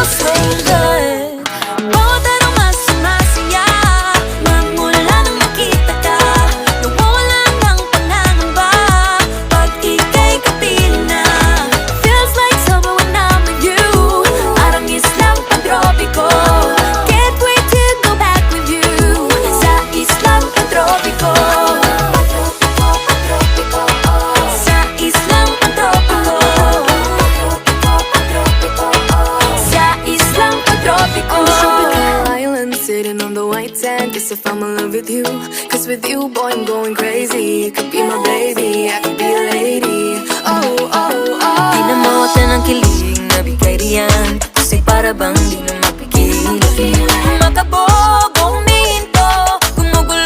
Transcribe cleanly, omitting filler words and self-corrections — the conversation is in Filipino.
feels so good. Bawat araw mas sumasaya, magmula nang makita ka. Nawawala ng pangangamba pag ika'y kapiling na. Feels like summer when I'm with you, parang islang pantropiko. Can't wait to go back with you sa islang pantropiko. Sa islang pantropiko. Sa islang pantropiko. On tropical island, sitting on the white sand. Guess if I'm in love with you, cause with you, boy, I'm going crazy. You could be my baby, I could be a lady. Oh, oh, oh. Di na mawala ng kilig na bigay riyan, kasi para bang di